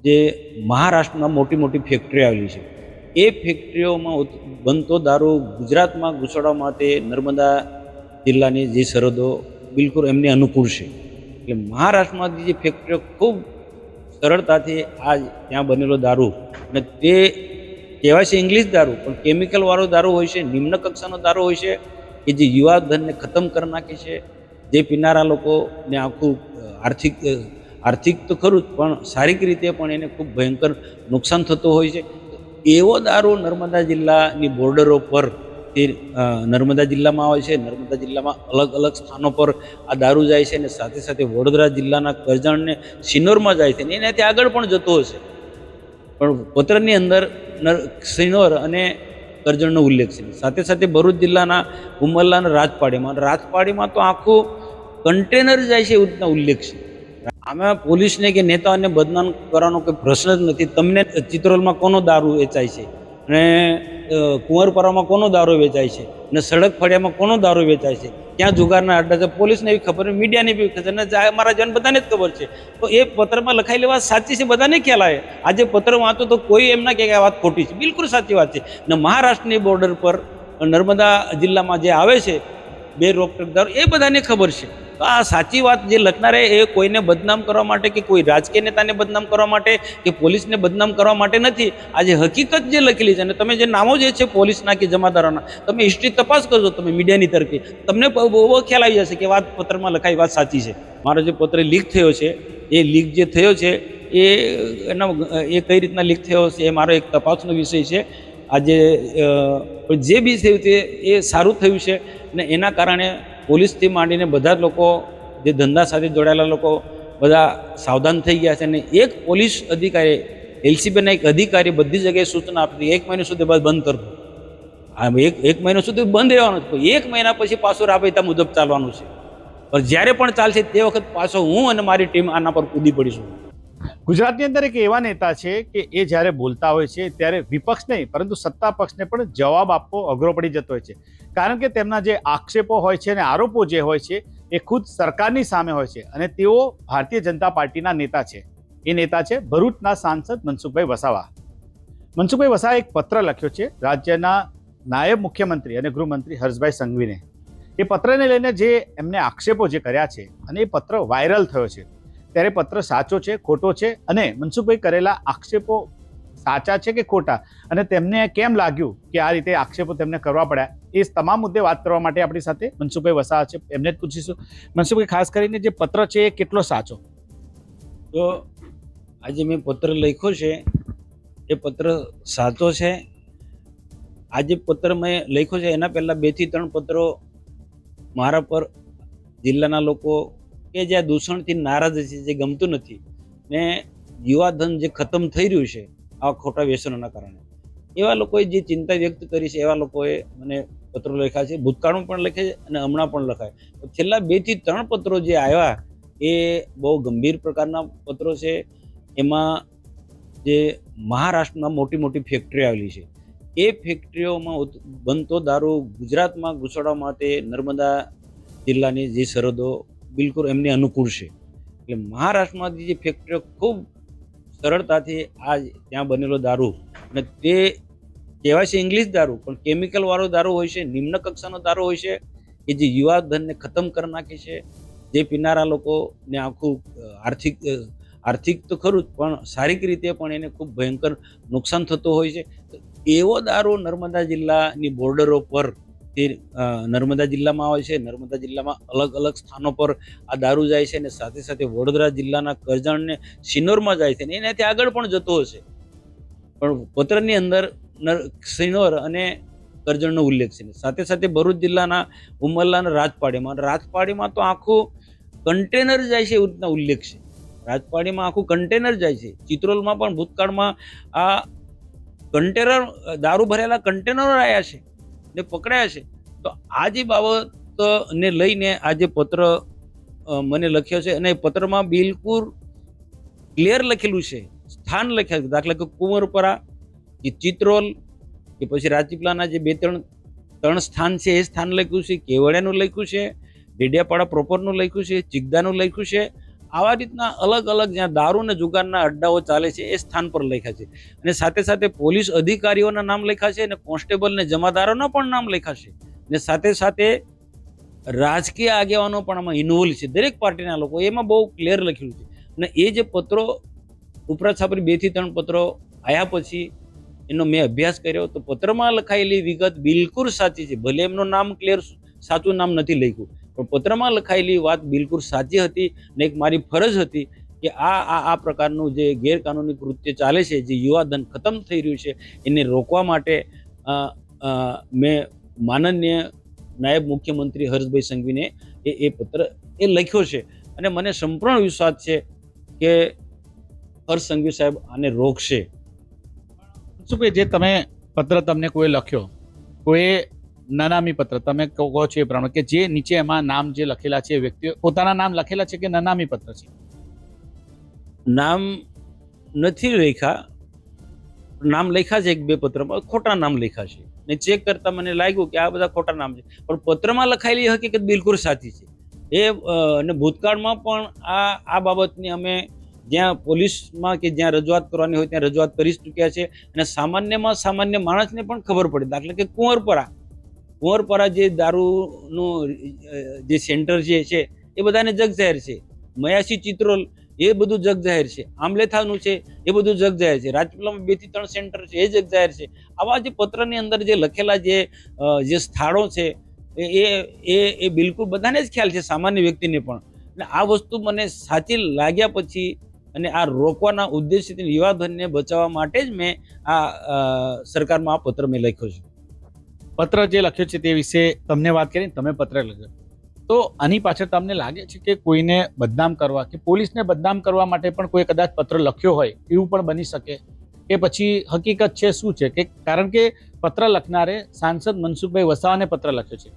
જે મહારાષ્ટ્રમાં મોટી મોટી ફેક્ટરી આવેલી છે એ ફેક્ટરીઓમાં બનતો દારૂ ગુજરાતમાં ઘૂસડવા માટે નર્મદા જિલ્લાની જે સરહદો બિલકુલ એમને અનુકૂળ છે. એટલે મહારાષ્ટ્રમાંથી જે ફેક્ટરીઓ ખૂબ સરળતાથી આ ત્યાં બનેલો દારૂ, અને તે કહેવાય છે ઇંગ્લિશ દારૂ પણ કેમિકલવાળો દારૂ હોય છે, નિમ્ન કક્ષાનો દારૂ હોય છે કે જે યુવાધનને ખતમ કરી નાખે છે. જે પીનારા લોકોને આખું આર્થિક તો ખરું જ પણ શારીરિક રીતે પણ એને ખૂબ ભયંકર નુકસાન થતું હોય છે. એવો દારૂ નર્મદા જિલ્લાની બોર્ડરો પર તે નર્મદા જિલ્લામાં આવે છે. નર્મદા જિલ્લામાં અલગ અલગ સ્થાનો પર આ દારૂ જાય છે, અને સાથે સાથે વડોદરા જિલ્લાના કરજણ ને સિનોરમાં જાય છે, અને એનાથી આગળ પણ જતો હશે. પણ પત્રની અંદર સિનોર અને કરજણનો ઉલ્લેખ છે. સાથે સાથે ભરૂચ જિલ્લાના ઉમરલા અને રાજપાડીમાં તો આખું કન્ટેનર જાય છે એવું રીતના ઉલ્લેખ છે. આમાં પોલીસને કે નેતાઓને બદનામ કરવાનો કોઈ પ્રશ્ન જ નથી. તમને ચિત્રોલમાં કોનો દારૂ વેચાય છે, અને કુંવરપરામાં કોનો દારૂ વેચાય છે, અને સડક ફળિયામાં કોનો દારૂ વેચાય છે, ક્યાં જુગારના અડ્ડા છે, પોલીસને એવી ખબર, મીડિયાને બી ખબર, અને અમારા જન બધાને જ ખબર છે. તો એ પત્રમાં લખાયેલી વાત સાચી છે, બધાને ખ્યાલ આવે. આજે પત્ર વાંચો તો કોઈ એમ ના કહે કે આ વાત ખોટી છે. બિલકુલ સાચી વાત છે. અને મહારાષ્ટ્રની બોર્ડર પર નર્મદા જિલ્લામાં જે આવે છે બે રોકટોક દારૂ, એ બધાને ખબર છે. તો આ સાચી વાત જે લખનારે એ કોઈને બદનામ કરવા માટે કે કોઈ રાજકીય નેતાને બદનામ કરવા માટે કે પોલીસને બદનામ કરવા માટે નથી. આજે હકીકત જે લખેલી છે, અને તમે જે નામો જે છે પોલીસના કે જમાદારોના, તમે હિસ્ટ્રી તપાસ કરજો તમે મીડિયાની તરફી, તમને બહુ ખ્યાલ આવી જશે કે વાત પત્રમાં લખાઈ વાત સાચી છે. મારો જે પત્ર લીક થયો છે, એ લીક જે થયો છે એ કઈ રીતના લીક થયો છે એ મારો એક તપાસનો વિષય છે. આજે જે બી થયું તે એ સારું થયું છે, અને એના કારણે પોલીસથી માંડીને બધા જ લોકો, જે ધંધા સાથે જોડાયેલા લોકો બધા સાવધાન થઈ ગયા છે. અને એક પોલીસ અધિકારી, એલસીબીના એક અધિકારી બધી જગ્યાએ સૂચના આપી 1 મહિના સુધી બંધ કરવું. આ એક મહિનો સુધી બંધ રહેવાનું છે, 1 મહિના પછી પાછું રાબેતા મુજબ ચાલવાનું છે. પણ જ્યારે પણ ચાલશે તે વખત પાછો હું અને મારી ટીમ આના પર કૂદી પડીશું. ગુજરાતની અંદર એક એવા નેતા છે કે એ જ્યારે બોલતા હોય છે ત્યારે વિપક્ષ નહીં પરંતુ સત્તા પક્ષને પણ જવાબ આપવો અઘરો પડી જતો હોય છે. કારણ કે તેમના જે આક્ષેપો હોય છે અને આરોપો જે હોય છે એ ખુદ સરકારની સામે હોય છે, અને તેઓ ભારતીય જનતા પાર્ટીના નેતા છે. એ નેતા છે ભરૂચના સાંસદ મનસુખભાઈ વસાવા. મનસુખભાઈ વસાવાએ એક પત્ર લખ્યો છે રાજ્યના નાયબ મુખ્યમંત્રી અને ગૃહમંત્રી હર્ષભાઈ સંઘવીને. એ પત્રને લઈને જે એમને આક્ષેપો જે કર્યા છે, અને એ પત્ર વાયરલ થયો છે. ત્યારે પત્ર સાચો છે, ખોટો છે, અને મનસુખભાઈ કરેલા આક્ષેપો સાચા છે કે ખોટા, અને તેમને કેમ લાગ્યું કે આ રીતે આક્ષેપો તેમને કરવા પડ્યા, એ તમામ મુદ્દે વાત કરવા માટે આપણી સાથે મનસુખભાઈ વસાવા છે, એમને જ પૂછીશું. મનસુખભાઈ, ખાસ કરીને જે પત્ર છે એ કેટલો સાચો? તો આજે મેં પત્ર લખ્યો છે એ પત્ર સાચો છે. આજે પત્ર મેં લખ્યો છે એના પહેલાં 2 થી 3 પત્રો મારા પર જિલ્લાના લોકો કે જ્યાં દૂષણથી નારાજ છે, જે ગમતું નથી, ને યુવાધન જે ખતમ થઈ રહ્યું છે આ ખોટા વ્યસનોના કારણે, એવા લોકોએ જે ચિંતા વ્યક્ત કરી છે, એવા લોકોએ મને પત્રો લખ્યા છે. ભૂતકાળમાં પણ લખે છે અને હમણાં પણ લખાય. છેલ્લા 2 થી 3 પત્રો જે આવ્યા એ બહુ ગંભીર પ્રકારના પત્રો છે. એમાં જે મહારાષ્ટ્રમાં મોટી મોટી ફેક્ટરી આવેલી છે એ ફેક્ટરીઓમાં બનતો દારૂ ગુજરાતમાં ઘૂસડવા માટે નર્મદા જિલ્લાની જે સરહદો બિલકુલ એમને અનુકૂળ છે. એટલે મહારાષ્ટ્રમાંથી જે ફેક્ટરીઓ ખૂબ સરળતાથી આ ત્યાં બનેલો દારૂ, અને તે કહેવાય છે ઇંગ્લિશ દારૂ પણ કેમિકલવાળો દારૂ હોય છે, નિમ્ન કક્ષાનો દારૂ હોય છે કે જે યુવાધનને ખતમ કરી નાખે છે. જે પીનારા લોકોને આખું આર્થિક તો ખરું જ પણ શારીરિક રીતે પણ એને ખૂબ ભયંકર નુકસાન થતું હોય છે. એવો દારૂ નર્મદા જિલ્લાની બોર્ડરો પર તે નર્મદા જિલ્લામાં આવે છે. નર્મદા જિલ્લામાં અલગ અલગ સ્થાનો પર આ દારૂ જાય છે, અને સાથે સાથે વડોદરા જિલ્લાના કરજણ ને સિનોરમાં જાય છે, અને એનાથી આગળ પણ જતો હશે. પણ પત્રની અંદર સિનોર અને કરજણનો ઉલ્લેખ છે. સાથે સાથે ભરૂચ જિલ્લાના ઉમરલા અને રાજપાડીમાં તો આખું કન્ટેનર જાય છે એવું રીતના ઉલ્લેખ છે. રાજપાડીમાં આખું કન્ટેનર જાય છે. ચિત્રોલમાં પણ ભૂતકાળમાં આ કન્ટેનર, દારૂ ભરેલા કન્ટેનરો આવ્યા છે ને પકડાયા છે. તો આ જે બાબતને લઈને આ જે પત્ર મને લખ્યો છે, અને પત્રમાં બિલકુલ ક્લિયર લખેલું છે, સ્થાન લખ્યા છે. દાખલા કે કુંવરપરા કે ચિત્રોલ કે પછી રાજપીપળાના જે 2-3 સ્થાન છે એ સ્થાન લખ્યું છે, કેવડિયાનું લખ્યું છે, ડેડિયાપાડા પ્રોપરનું લખ્યું છે, ચિગદાનું લખ્યું છે. આવા રીતના અલગ અલગ જ્યાં દારૂ અને જુગારના અડ્ડાઓ ચાલે છે એ સ્થાન પર લખ્યા છે. અને સાથે સાથે પોલીસ અધિકારીઓના નામ લખ્યા છે અને કોન્સ્ટેબલ ને જમાદારોના પણ નામ લખ્યા છે. અને સાથે સાથે રાજકીય આગેવાનો પણ આમાં ઇન્વોલ્વ છે, દરેક પાર્ટીના લોકો, એમાં બહુ ક્લિયર લખેલું છે. અને એ જે પત્રો ઉપરા છાપરી 2 થી 3 પત્રો આવ્યા પછી એનો મેં અભ્યાસ કર્યો તો પત્રમાં લખાયેલી વિગત બિલકુલ સાચી છે. ભલે એમનું નામ ક્લિયર સાચું નામ નથી લખ્યું, પણ પત્રમાં લખાયેલી વાત બિલકુલ સાચી હતી. અને એક મારી ફરજ હતી કે આ પ્રકારનું જે ગેરકાનૂની કૃત્ય ચાલે છે, જે યુવાધન ખતમ થઈ રહ્યું છે, એને રોકવા માટે મેં માનનીય નાયબ મુખ્યમંત્રી હર્ષભાઈ સંઘવીને એ પત્ર એ લખ્યો છે. અને મને સંપૂર્ણ વિશ્વાસ છે કે હર્ષ સંઘવી સાહેબ આને રોકશે. શું કે જે તમે પત્ર તમને કોઈ લખ્યો, કોઈ નનામી પત્ર તમે કહો છો એ પ્રમાણે, કે જે નીચે એમાં નામ જે લખેલા છે વ્યક્તિઓ પોતાના નામ લખેલા છે કે નનામી પત્ર છે? નામ નથી લખ્યા, નામ લખ્યા છે 1-2 પત્રમાં, ખોટા નામ લખ્યા છે. ને ચેક કરતા મને લાગ્યું કે આ બધા ખોટા નામ છે, પણ પત્રમાં લખાયેલી હકીકત બિલકુલ સાચી છે. અને ભૂતકાળમાં પણ આ બાબતની અમે જ્યાં પોલીસમાં કે જ્યાં રજૂઆત કરવાની હોય ત્યાં રજૂઆત કરી ચૂક્યા છે. અને સામાન્યમાં સામાન્ય માણસને પણ ખબર પડે. દાખલા કે કુંવરપરા જે દારૂનું જે સેન્ટર જે છે એ બધાને જગજાહેર છે. મયાસી ચિત્રોલ એ બધું જગજાહેર છે. આમલેથાનું છે એ બધું જગજાહેર છે. રાજપીપળામાં 2 થી 3 સેન્ટર છે એ જગજાહેર છે. આવા જે પત્રની અંદર જે લખેલા જે સ્થળો છે એ બિલકુલ બધાને જ ખ્યાલ છે, સામાન્ય વ્યક્તિને પણ. અને આ વસ્તુ મને સાચી લાગ્યા પછી અને આ રોકવાના ઉદ્દેશથી યુવાધનને બચાવવા માટે જ મેં સરકારમાં આ પત્ર મેં લખ્યો છે. પત્ર જે લખ્યો છે તે વિશે તમને વાત કરીને તમે પત્ર લખ્યો, તો આની પાછળ તમને લાગે છે કે કોઈને બદનામ કરવા કે પોલીસને બદનામ કરવા માટે પણ કોઈ કદાચ પત્ર લખ્યો હોય એવું પણ બની શકે? કે પછી હકીકત છે શું છે? કે કારણ કે પત્ર લખનારે સાંસદ મનસુખભાઈ વસાવાને પત્ર લખ્યો છે.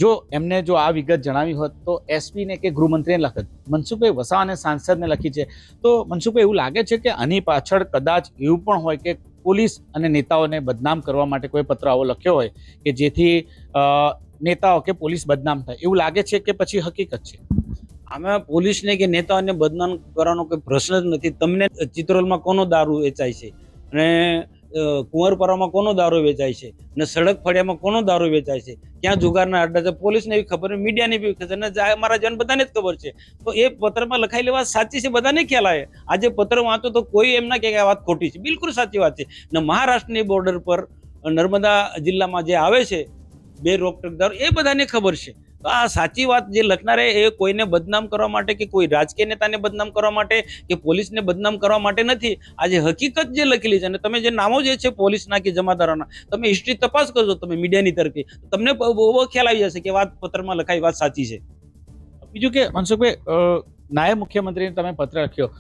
જો એમને જો આ વિગત જણાવી હોત તો એસપી ને કે ગૃહમંત્રીને લખત. મનસુખભાઈ વસાવાને સાંસદને લખી છે. તો મનસુખભાઈ, એવું લાગે છે કે આની પાછળ કદાચ એવું પણ હોય કે પોલીસ અને નેતાઓને બદનામ કરવા માટે કોઈ પત્ર આવો લખ્યો હોય કે જેથી નેતાઓ કે પોલીસ બદનામ થાય, એવું લાગે છે કે પછી હકીકત છે? આમાં પોલીસને કે નેતાઓને બદનામ કરવાનો કોઈ પ્રશ્ન જ નથી. તમને ચિત્રોલમાં કોનો દારૂ વેચાય છે, અને કુંવરપરામાં કોનો દારૂ વેચાય છે, અને સડક ફળિયામાં કોનો દારૂ વેચાય છે, ક્યાં જુગારના અડ્ડા છે, પોલીસને બી ખબર, મીડિયાને બી ખબર, અને અમારા જન બધાને જ ખબર છે. તો એ પત્રમાં લખાયેલી વાત સાચી છે, બધાને ખ્યાલ આવે. આજે પત્ર વાંચો તો કોઈ એમ ના કે આ વાત ખોટી છે. બિલકુલ સાચી વાત છે. ને મહારાષ્ટ્રની બોર્ડર પર નર્મદા જિલ્લામાં જે આવે છે 2 રોકટોક દારૂ, એ બધાને ખબર છે. તો આ સાચી વાત જે લખનારે એ કોઈને બદનામ કરવા માટે કે કોઈ રાજકીય નેતાને બદનામ કરવા માટે કે પોલીસને બદનામ કરવા માટે નથી. આજે હકીકત જે લખેલી છે, અને તમે જે નામો જે છે પોલીસના કે જમાદારોના, તમે હિસ્ટ્રી તપાસ કરજો તમે મીડિયાની તરફથી, તમને બહુ ખ્યાલ આવી જશે કે વાત પત્રમાં લખાઈ વાત સાચી છે. બીજું કે મનસુખભાઈ, નાયબ મુખ્યમંત્રીને તમે પત્ર લખ્યો,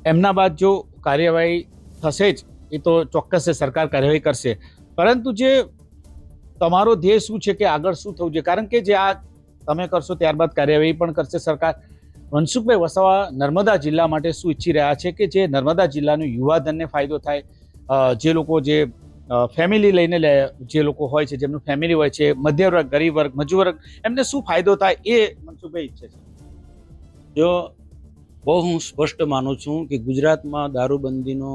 એમના બાદ જો કાર્યવાહી થશે જ, એ તો ચોક્કસ છે, સરકાર કાર્યવાહી કરશે. પરંતુ જે તમારો ધ્યેય શું છે કે આગળ શું થવું જોઈએ? કારણ કે જે આ તમે કરશો ત્યારબાદ કાર્યવાહી પણ કરશે સરકાર. મનસુખભાઈ વસાવા નર્મદા જિલ્લા માટે શું ઈચ્છી રહ્યા છે કે જે નર્મદા જિલ્લાનું યુવાધનને ફાયદો થાય, જે લોકો જે ફેમિલી લઈને જે લોકો હોય છે, જેમનું ફેમિલી હોય છે, મધ્ય વર્ગ, ગરીબ વર્ગ, મજૂર વર્ગ, એમને શું ફાયદો થાય એ મનસુખભાઈ ઈચ્છે છે? જો બહુ હું સ્પષ્ટ માનું છું કે ગુજરાતમાં દારૂબંધીનો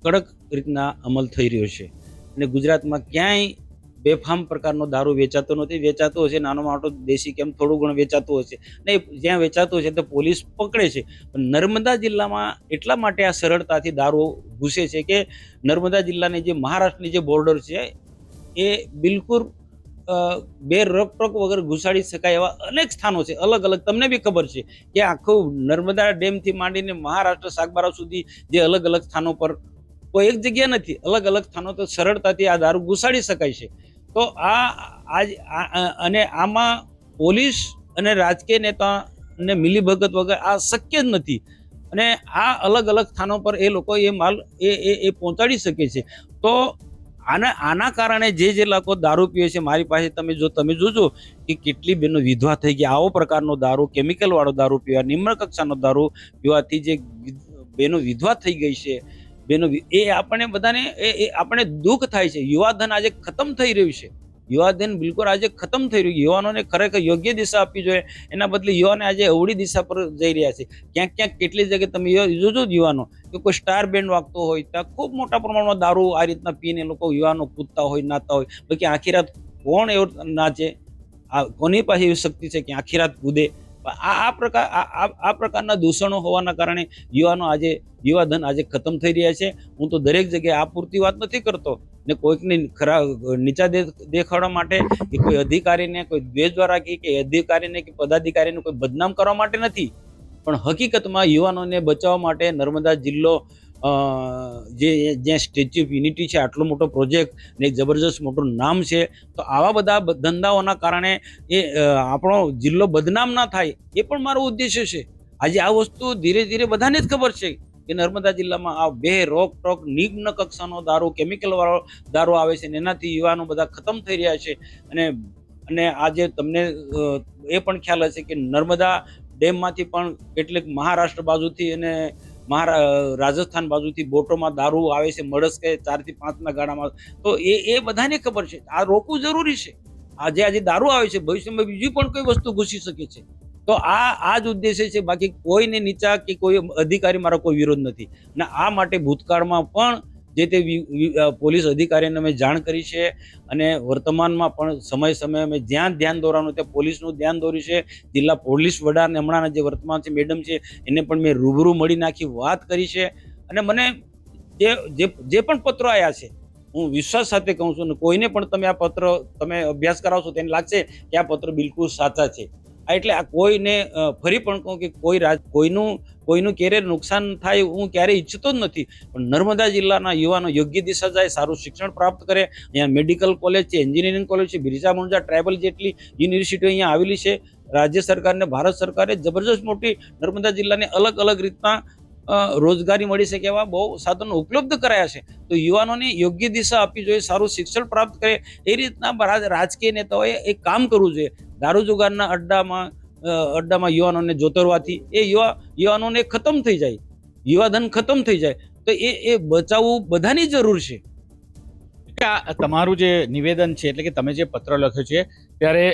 કડક રીતના અમલ થઈ રહ્યો છે. અને ગુજરાતમાં ક્યાંય બેફામ પ્રકારનો દારૂ વેચાતો નથી. વેચાતો હશે નાનો મોટો દેશી કેમ થોડું ઘણું વેચાતું હશે, નહીં જ્યાં વેચાતું હશે તો પોલીસ પકડે છે. પણ નર્મદા જિલ્લામાં એટલા માટે આ સરળતાથી દારૂ ઘૂસે છે કે નર્મદા જિલ્લાની જે મહારાષ્ટ્રની જે બોર્ડર છે એ બિલકુલ 2 રોકટોક વગર ઘુસાડી શકાય એવા અનેક સ્થાનો છે, અલગ અલગ. તમને બી ખબર છે કે આખું નર્મદા ડેમથી માંડીને મહારાષ્ટ્ર સાગબારા સુધી જે અલગ અલગ સ્થાનો પર કોઈ એક જગ્યા નથી, અલગ અલગ સ્થાનો તો સરળતાથી આ દારૂ ઘુસાડી શકાય છે. તો અને આમાં પોલીસ અને રાજકીય નેતાને મિલીભગત વગર આ શક્ય જ નથી. અને આ અલગ અલગ સ્થાનો પર એ લોકો એ માલ એ પહોંચાડી શકે છે. તો આના કારણે જે લોકો દારૂ પીવે છે, મારી પાસે તમે જોજો કે કેટલી બહેનો વિધવા થઈ ગયા આવો પ્રકારનો દારૂ, કેમિકલ વાળો દારૂ પીવા, નિમ્ન કક્ષાનો દારૂ પીવાથી જે બહેનો વિધવા થઈ ગઈ છે, બેનો, એ આપણે બધાને આપણે દુઃખ થાય છે. યુવાધન આજે ખતમ થઈ રહ્યું છે. યુવાધન બિલકુલ આજે ખતમ થઈ રહ્યું. યુવાનોને ખરેખર યોગ્ય દિશા આપવી જોઈએ, એના બદલે યુવાને આજે અવળી દિશા પર જઈ રહ્યા છે. ક્યાંક ક્યાંક કેટલી જગ્યાએ તમે જોજો યુવાનો કે કોઈ સ્ટાર બેન્ડ વાગતો હોય ત્યાં ખૂબ મોટા પ્રમાણમાં દારૂ આ રીતના પીને લોકો યુવાનો કૂદતા હોય, નાતા હોય. બાકી આખી રાત કોણ એવું નાચે? કોની પાસે એવી શક્તિ છે કે આખી રાત કૂદે? આ પ્રકારના દૂષણો હોવાના કારણે યુવાધન આજે ખતમ થઈ રહ્યા છે. હું તો દરેક જગ્યાએ આ પૂરતી વાત નથી કરતો ને કોઈકને નીચા દેખાડવા માટે કે કોઈ અધિકારીને કોઈ દ્વેષ દ્વારા કે અધિકારીને કે પદાધિકારીને કોઈ બદનામ કરવા માટે નથી, પણ હકીકતમાં યુવાનોને બચાવવા માટે નર્મદા જિલ્લો જ્યાં સ્ટેચ્યુ ઓફ યુનિટી છે, આટલો મોટો પ્રોજેક્ટ ને એક જબરજસ્ત મોટું નામ છે, તો આવા બધા ધંધાઓના કારણે આપણો જિલ્લો બદનામ ના થાય એ પણ મારો ઉદ્દેશ્ય છે. આજે આ વસ્તુ ધીરે ધીરે બધાને જ ખબર છે કે નર્મદા જિલ્લામાં આ રોકટોક નિમ્ન કક્ષાનો દારૂ, કેમિકલ વાળો દારૂ આવે છે ને એનાથી યુવાનો બધા ખતમ થઈ રહ્યા છે. અને આજે તમને એ પણ ખ્યાલ હશે કે નર્મદા ડેમમાંથી પણ કેટલીક મહારાષ્ટ્ર બાજુથી અને રાજસ્થાન બાજુથી બોટોમાં દારૂ આવે છે, મળસ્કે 4 થી 5 ના ગાડામાં. તો એ બધાને ખબર છે. આ રોકવું જરૂરી છે. આજે દારૂ આવે છે, ભવિષ્યમાં બીજી પણ કોઈ વસ્તુ ઘૂસી શકે છે. તો આ જ ઉદ્દેશ્ય છે. બાકી કોઈને નીચા કે કોઈ અધિકારી મારો કોઈ વિરોધ નથી. અને આ માટે ભૂતકાળમાં પણ જે તે પોલીસ અધિકારીને અમે જાણ કરી છે અને વર્તમાનમાં પણ સમય અમે જ્યાં ધ્યાન દોરવાનું ત્યાં પોલીસનું ધ્યાન દોર્યું છે. જિલ્લા પોલીસ વડાને હમણાં જે વર્તમાન છે મેડમ છે એને પણ મેં રૂબરૂ મળી નાખી વાત કરી છે. અને મને જે પણ પત્રો આવ્યા છે, હું વિશ્વાસ સાથે કહું છું ને કોઈને પણ તમે અભ્યાસ કરાવશો તેને લાગશે કે આ પત્ર બિલકુલ સાચા છે. એટલે આ કોઈને ફરી પણ કહું કે કોઈનું ક્યારેય નુકસાન થાય હું ક્યારેય ઈચ્છતો જ નથી. પણ નર્મદા જિલ્લાના યુવાનો યોગ્ય દિશા જાય, સારું શિક્ષણ પ્રાપ્ત કરે. અહીંયા મેડિકલ કોલેજ છે, એન્જિનિયરિંગ કોલેજ છે, બિરસા મુંડા ટ્રાઇબલ જેટલી યુનિવર્સિટીઓ અહીંયા આવેલી છે. રાજ્ય સરકાર ને ભારત સરકારે જબરજસ્ત મોટી નર્મદા જિલ્લાને અલગ અલગ રીતના રોજગારી મળી શકે એવા બહુ સાધનો ઉપલબ્ધ કરાયા છે. તો યુવાનોને યોગ્ય દિશા આપવી જોઈએ, સારું શિક્ષણ પ્રાપ્ત કરે. એ રીતના રાજકીય નેતાઓએ એક કામ કરવું જોઈએ. દારૂ જુગારના અડ્ડામાં યુવાનોને જોતરવાથી એ યુવાનોને ખતમ થઈ જાય, યુવાધન ખતમ થઈ જાય. તો એ બચાવવું બધાની જરૂર છે. તમારું જે નિવેદન છે એટલે કે તમે જે પત્ર લખ્યો છે ત્યારે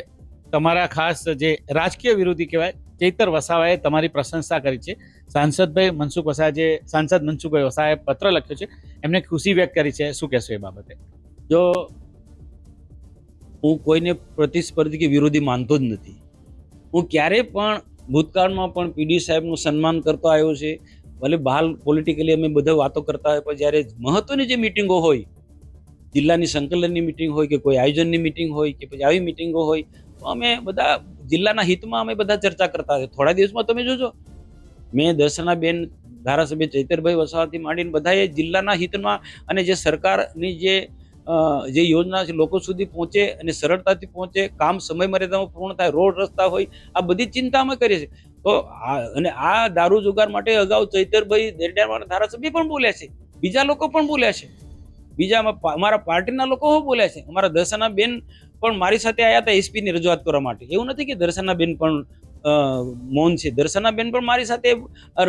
તમારા ખાસ જે રાજકીય વિરોધી કહેવાય ચૈતર વસાવાએ તમારી પ્રશંસા કરી છે. સાંસદ મનસુખભાઈ વસાવાએ પત્ર લખ્યો છે, એમને ખુશી વ્યક્ત કરી છે. શું કહેશો એ બાબતે? જો હું કોઈને પ્રતિસ્પર્ધી કે વિરોધી માનતો જ નથી. હું ક્યારેય પણ ભૂતકાળમાં પણ પીડી સાહેબનું સન્માન કરતો આવ્યો છે. ભલે બહાર પોલિટિકલી અમે બધા વાતો કરતા હોય, પણ જ્યારે મહત્વની જે મિટિંગો હોય, જિલ્લાની સંકલનની મિટિંગ હોય કે કોઈ આયોજનની મિટિંગ હોય કે પછી આવી મિટિંગો હોય, તો અમે બધા જિલ્લાના હિતમાં અમે બધા ચર્ચા કરતા હોય. થોડા દિવસમાં તમે જોજો મેં દર્શનાબેન, ધારાસભ્ય ચૈતરભાઈ વસાવાથી માંડીને બધાએ જિલ્લાના હિતમાં અને જે સરકારની જે યોજના છે લોકો સુધી પહોંચે અને સરળતાથી પહોંચે, કામ સમય મર્યાદામાં પૂર્ણ થાય, રોડ રસ્તા હોય, આ બધી ચિંતા અમે કરીએ છીએ. તો અને આ દારૂ જુગાર માટે અગાઉ ચૈતરભાઈ દેરડિયાવાળા ધારાસભ્ય પણ બોલ્યા છે, બીજા લોકો પણ બોલ્યા છે, બીજા અમારા પાર્ટીના લોકો બોલ્યા છે. અમારા દર્શનાબેન પણ મારી સાથે આવ્યા હતા એસપીની રજૂઆત કરવા માટે. એવું નથી કે દર્શનાબેન પણ મૌન છે. દર્શનાબેન પણ મારી સાથે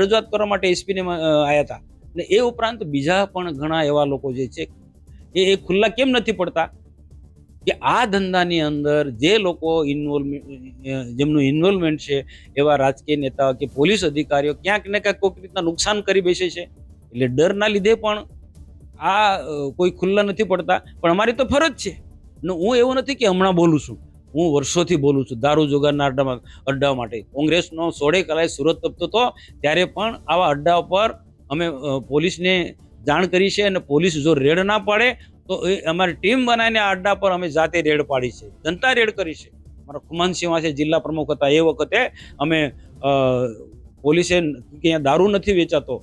રજૂઆત કરવા માટે એસપીને આવ્યા હતા. અને એ ઉપરાંત બીજા પણ ઘણા એવા લોકો જે છે એ ખુલ્લા કેમ નથી પડતા કે આ ધંધાની અંદર જે લોકો જેમનું ઇન્વોલ્વમેન્ટ છે એવા રાજકીય નેતાઓ કે પોલીસ અધિકારીઓ ક્યાંક ને ક્યાંક કોઈક રીતના નુકસાન કરી બેસે છે. એટલે ડરના લીધે પણ આ કોઈ ખુલ્લા નથી પડતા. પણ અમારી તો ફરજ છે ને. હું એવું નથી કે હમણાં બોલું છું, હું વર્ષોથી બોલું છું દારૂ જુગારના અડ્ડાઓ માટે. કોંગ્રેસનો 16 કલાએ સુરત તપતો હતો ત્યારે પણ આવા અડ્ડાઓ પર અમે પોલીસને જાણ કરી છે. અને પોલીસ જો રેડ ના પાડે તો એ અમારી ટીમ બનાવીને આ અડ્ડા પર અમે જાતે રેડ પાડી છે, જનતા રેડ કરી છે. અમારા ખુમાનસિંહ છે જિલ્લા પ્રમુખ હતા, એ વખતે અમે પોલીસે અહીંયા દારૂ નથી વેચાતો,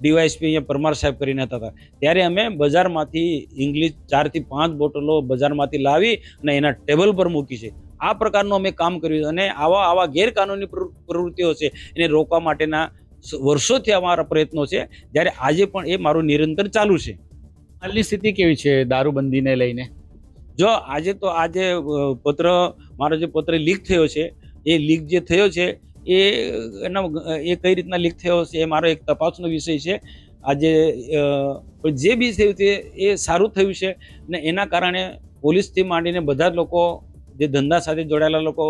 ડીવાયએસપી અહીંયા પરમાર સાહેબ કરીને હતા, ત્યારે અમે બજારમાંથી ઇંગ્લિશ 4 થી 5 બોટલો બજારમાંથી લાવી અને એના ટેબલ પર મૂકી છે. આ પ્રકારનું અમે કામ કર્યું. અને આવા ગેરકાનૂની પ્રવૃત્તિઓ છે એને રોકવા માટેના વર્ષોથી અમારા પ્રયત્નો છે, જ્યારે આજે પણ એ મારું નિરંતર ચાલુ છે. હાલની સ્થિતિ કેવી છે દારૂબંધીને લઈને? જો આજે મારો જે પત્ર લીક થયો છે, એ લીક જે થયો છે એ કઈ રીતના લીક થયો છે એ મારો એક તપાસનો વિષય છે. આજે જે બી થયું છે એ સારું થયું છે ને એના કારણે પોલીસથી માંડીને બધા જ લોકો જે ધંધા સાથે જોડાયેલા લોકો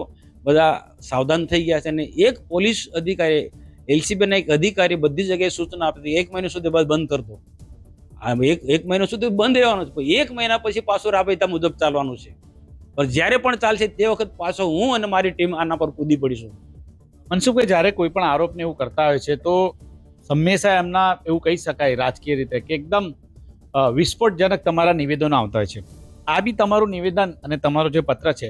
બધા સાવધાન થઈ ગયા છે અને એક પોલીસ અધિકારી એલસીબીના એક અધિકારી બધી જગ્યાએ સૂચના આપી હતી 1 મહિના સુધી બસ બંધ કરતો. આ એક મહિનો સુધી બંધ રહેવાનું છે, પણ 1 મહિના પછી પાછું રાબેતા મુજબ ચાલવાનું છે. પણ જ્યારે પણ ચાલશે તે વખત પાછો હું અને મારી ટીમ આના પર કૂદી પડીશું. મનસુખભાઈ, જ્યારે કોઈ પણ આરોપને એવું કરતા હોય છે તો હંમેશા એમના એવું કહી શકાય રાજકીય રીતે કે એકદમ વિસ્ફોટજનક તમારા નિવેદનો આવતા હોય છે. આ બી તમારું નિવેદન અને તમારો જે પત્ર છે,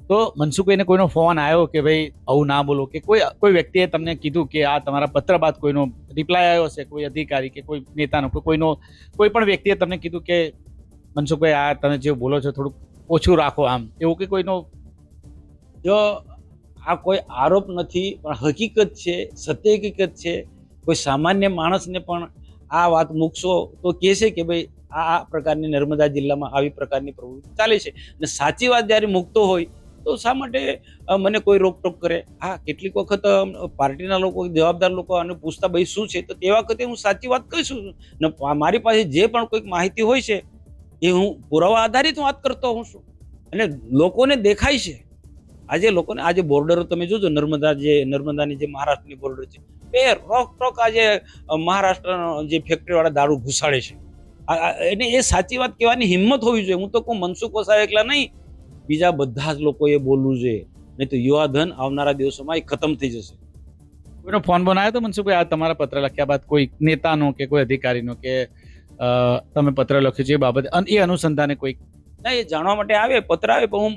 તો મનસુખભાઈને કોઈનો ફોન આવ્યો કે ભાઈ આવું ના બોલો, કે કોઈ વ્યક્તિએ તમને કીધું કે આ તમારા પત્ર બાદ કોઈનો રિપ્લાય આવ્યો હશે, કોઈ અધિકારી કે કોઈ નેતાનો કોઈ પણ વ્યક્તિએ તમને કીધું કે મનસુખભાઈ આ તમે જે બોલો છો થોડુંક ઓછું રાખો, આમ એવું કે કોઈનો? જો આ કોઈ આરોપ નથી, પણ હકીકત છે, સત્ય હકીકત છે. કોઈ સામાન્ય માણસને પણ આ વાત મૂકશો તો કહેશે કે ભાઈ આ પ્રકારની નર્મદા જિલ્લામાં આવી પ્રકારની પ્રવૃત્તિ ચાલે છે. અને સાચી વાત જ્યારે મૂકતો હોય તો શા માટે મને કોઈ રોકટોક કરે? હા, કેટલીક વખત પાર્ટીના લોકો, જવાબદાર લોકો આને પૂછતા ભાઈ શું છે, તો તે વખતે હું સાચી વાત કહીશું. ને મારી પાસે જે પણ કોઈક માહિતી હોય છે એ હું પુરાવા આધારિત વાત કરતો હોઉં છું. અને લોકોને દેખાય છે, આજે બોર્ડરો તમે જોજો, નર્મદાની જે મહારાષ્ટ્રની બોર્ડર છે, એ રોક આજે મહારાષ્ટ્રનો જે ફેક્ટરીવાળા દારૂ ઘુસાડે છે. એને એ સાચી વાત કહેવાની હિંમત હોવી જોઈએ. હું તો કહું મનસુખ વસાવા એકલા નહીં, બીજા બધા જ લોકોએ બોલવું જોઈએ, નહીં તો યુવાધન આવનારા દિવસોમાં એ ખતમ થઈ જશે. કોઈનો ફોન બનાવ્યો તો મનસુખભાઈ આ તમારા પત્ર લખ્યા બાદ કોઈ નેતાનો કે કોઈ અધિકારીનો કે તમે પત્ર લખ્યો છે એ બાબતે એ અનુસંધાને કોઈ? ના, એ જાણવા માટે આવે, પત્ર આવે, પણ હું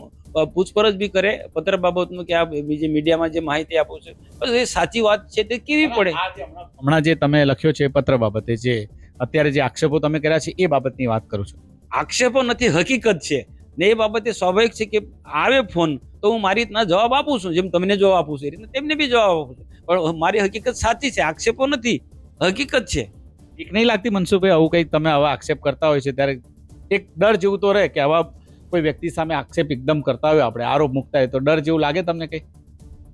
પૂછપરછ બી કરે પત્ર બાબતનું કે આ બીજી મીડિયામાં જે માહિતી આપું છે બસ એ સાચી વાત છે તે કેવી પડે. હમણાં જે તમે લખ્યો છે પત્ર બાબતે, જે અત્યારે જે આક્ષેપો તમે કર્યા છે એ બાબતની વાત કરું છું. આક્ષેપો નથી, હકીકત છે. ને એ બાબતે સ્વાભાવિક છે કે આવે ફોન તો હું મારી રીતના જવાબ આપું છું, જેમ તમને જવાબ આપું છું એ રીતના તેમને બી જવાબ આપું છું. પણ મારી હકીકત સાચી છે, આક્ષેપો નથી, હકીકત છે. એક નહીં લાગતી મનસુખભાઈ, આવું કંઈક તમે આવા આક્ષેપ કરતા હોય છે ત્યારે એક ડર જેવું તો રહે કે આવા કોઈ વ્યક્તિ સામે આક્ષેપ એકદમ કરતા હોય, આપણે આરોપ મૂકતા હોય તો ડર જેવું લાગે તમને કંઈ?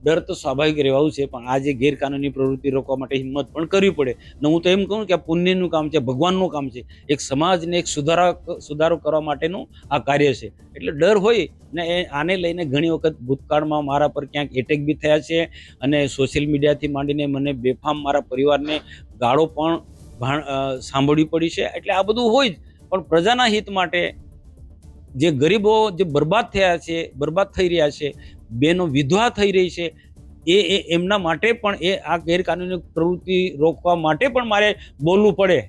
ડર તો સ્વાભાવિક રહેવાનું છે, પણ આ જે ગેરકાનૂની પ્રવૃત્તિ રોકવા માટે હિંમત પણ કરવી પડે. ને હું તો એમ કહું કે આ પુણ્યનું કામ છે, ભગવાનનું કામ છે. એક સમાજને એક સુધારો કરવા માટેનું આ કાર્ય છે. એટલે ડર હોય ને આને લઈને ઘણી વખત ભૂતકાળમાં મારા પર ક્યાંક એટેક બી થયા છે, અને સોશિયલ મીડિયાથી માંડીને મને બેફામ મારા પરિવારને ગાળો પણ સાંભળવી પડી છે. એટલે આ બધું હોય જ, પણ પ્રજાના હિત માટે જે ગરીબો જે બરબાદ થઈ રહ્યા છે, બેનો વિધવા થઈ રહી છે, એ એમના માટે પણ આ ગેરકાનૂની પ્રવૃત્તિ રોકવા માટે પણ મારે બોલવું પડે.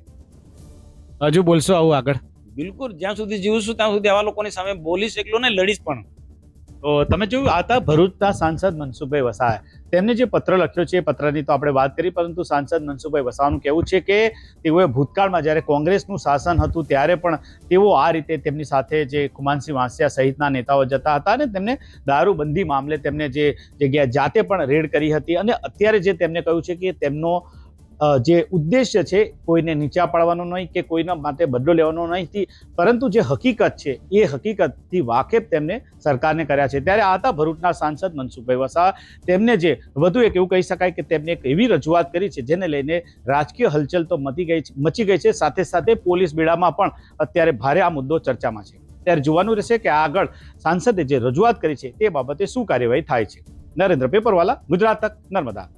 હજુ બોલશો આવું આગળ? બિલકુલ, જ્યાં સુધી જીવશું ત્યાં સુધી આવા લોકોની સામે બોલીશ એકલો ને લડીશ પણ. તો તમે જોયું, આ હતા ભરૂચના સાંસદ મનસુખભાઈ વસાવા. તેમને જે પત્ર લખ્યો છે એ પત્રની તો આપણે વાત કરી, પરંતુ સાંસદ મનસુખભાઈ વસાવાનું કહેવું છે કે તેઓએ ભૂતકાળમાં જ્યારે કોંગ્રેસનું શાસન હતું ત્યારે પણ તેઓ આ રીતે તેમની સાથે જે ખુમાનસિંહ વાંસિયા સહિતના નેતાઓ જતા હતા અને તેમને દારૂબંધી મામલે તેમને જે જગ્યાએ જાતે પણ રેડ કરી હતી. અને અત્યારે જે તેમને કહ્યું છે કે તેમનો જે ઉદ્દેશ્ય છે કોઈને નીચા પાડવાનો નહીં કે કોઈના માટે બદલો લેવાનો નહીં, પરંતુ જે હકીકત છે એ હકીકતથી વાકેફ તેમને સરકારને કર્યા છે. ત્યારે આ હતા ભરૂચના સાંસદ મનસુખભાઈ વસાવા. તેમને જે વધુ એક એવું કહી શકાય કે તેમને એક એવી રજૂઆત કરી છે જેને લઈને રાજકીય હલચલ તો મચી ગઈ છે, સાથે સાથે પોલીસ બેડામાં પણ અત્યારે ભારે આ મુદ્દો ચર્ચામાં છે. ત્યારે જોવાનું રહેશે કે આગળ સાંસદે જે રજૂઆત કરી છે તે બાબતે શું કાર્યવાહી થાય છે. નરેન્દ્ર પેપરવાલા, ગુજરાત તક, નર્મદા.